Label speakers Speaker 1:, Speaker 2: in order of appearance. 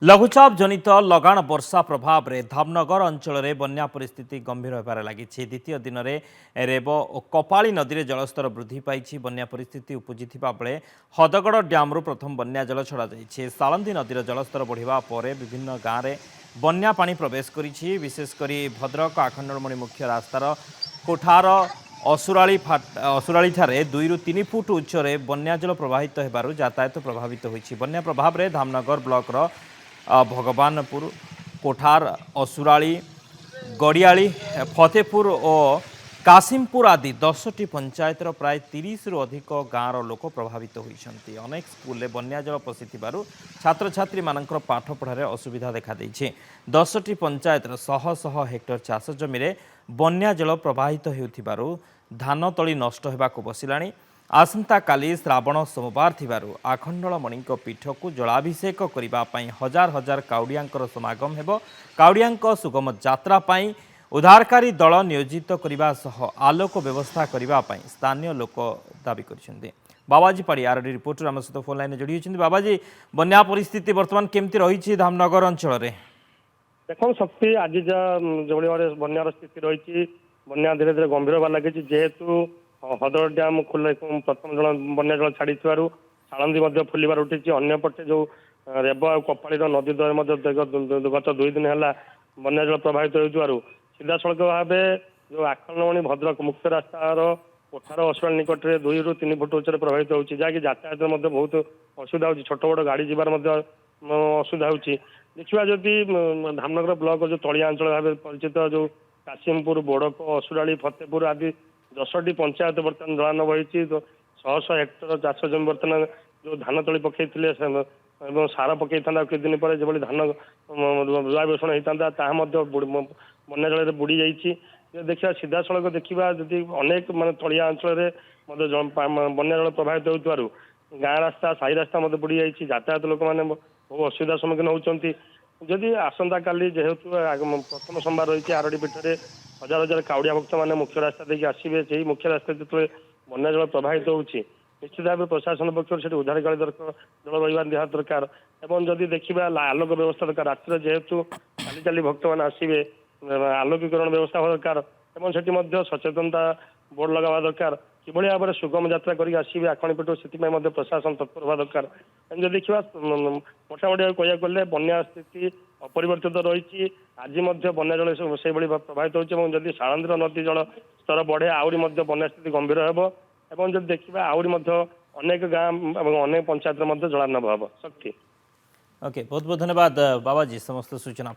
Speaker 1: लघुचाप जनित लगाण वर्षा प्रभाव में धामनगर अंचल में बन्या परिस्थिति गंभीर होबार लगी द्वितीय दिन में रेब और कपाली नदी में जलस्तर वृद्धि पाई बन्या परिस्थिति उपजी बेले हदगड़ डैम्रु प्रथम बन्या जल छड़ा सालंदी नदीर जलस्तर बढ़िया पर विभिन्न गाँव में बन्या पानी प्रवेश करिछि। विशेषकर भद्रक आखंडमणि मुख्य रास्तार कोठार असुराली ठारे 2 ରୁ 3 फुट उच्चरे बन्या जल प्रवाहित होबारु यातायात प्रभावित होइछि। बन्या प्रभाव में धामनगर ब्लॉक भगवानपुर कोठार असुराली गड़ियाली फतेपुर और कासिमपुर आदि 10टी पंचायतर प्राय 30 रु अधिक गाँवर लोक प्रभावित होती। अनेक स्कूल बन्या जल पशिथिबारु छात्र छात्री मानकर पाठ पढ़ारे असुविधा देखा देइछे। 10टी पंचायतर शह शह हेक्टर चाष जमी रे बन्या जल प्रवाहित हेउथिबारु धान तली नष्ट हेबाकु बसिलाणी। आसंता काली श्रावण सोमवार थिबारु आखंडमणि पीठ को जलाभिषेक करिबा पई हजार हजार काउडियांकर समागम हेबो। काउडियांक सुगम यात्रा पई उद्धारकारी दल नियोजित करिबा सह आलोक व्यवस्था करिबा पई स्थानीय लोक दाबी करिसेंती। बाबाजी पाड़ी आरडी रिपोर्टर आम सहित फोन लाइन जोड़ी होइछिन्ती। बाबाजी, बन्या परिस्थिति वर्तमान केमती रहिछि धामनगर अंचल रे?
Speaker 2: देखो शक्ति आज जो बन्यार स्थिति रही बन्या धीरे धीरे गंभीर होगा लगी जेहेतु हदर डैम खोल प्रथम जल बन्या जल छाड़ी सालंदी फुलबार उठी अंपटे जो रेब और कपाड़ी नदी द्वय गत 2 दिन है बन्या जल प्रभावित हो सीधा सड़क भाव जो आखंडमणि भद्रक मुख्य रास्तार कोठार असुराल निकट में 2 ରୁ 3 फुट उच्चर प्रभावित होती जहाँकि यातायात बहुत असुविधा हो छोट बड़ गाड़ी जबार असुविधा हो। देखा जदि धामनगर ब्लॉक जो तलिया अंचल भाव परिचित जो कासिमपुर बोड़क असुराली फतेपुर आदि 10टी पंचायत बर्तमान जलान बही शह शह हेक्टर चाष जमी बर्तमान जो धान तली पकई सार पकई था किछ दिन पर जो धान रुआ बेषण होता बन्या जल बुड़ी जाइए। देखा सीधा सड़क देखा जदि अनेक मान तलिया अंचल बन्या जल प्रभावित हो गाँ रास्ता साई रास्ता बुड़ी जाइए। यातायात लोक मैंने बहुत असुविधा सम्मुखीन होती। जदि आसंता काली जेहेतु प्रथम सोमवार रही आरडी पीठ में हजार हजार काउड़िया भक्त मैंने मुख्य रास्ता देखिए आसवे से मुख्य रास्ता जो बन्या जल प्रभावित होती निश्चित भाव प्रशासन पक्ष से उद्धारकारी जल रहा निहाती दरकार एवं जदि देखा आलोक व्यवस्था दरकार रातिर जेहेतु चाली चाली भक्त मैंने आसवे आलोकीकरण व्यवस्था होगा दरकार एवं से सचेतनता बोर्ड लगा दरकार कि भाव में सुगम यात्रा करके आसवे आखणीपीठ से प्रशासन तत्पर होगा दरकार। जो देखा मोटामोटी कह गले बन्या स्थिति अपरिवर्तित रही आज बन्या जल से प्रभावित होती सालंदी नदी जल स्तर बढ़े आहरी बन्या स्थिति गंभीर होब जब देखा आहरी अनेक गाँव अनेक पंचायत जलार्णव हम शक्ति।
Speaker 1: ओके, बहुत बहुत धन्यवाद बाबाजी समस्त सूचना।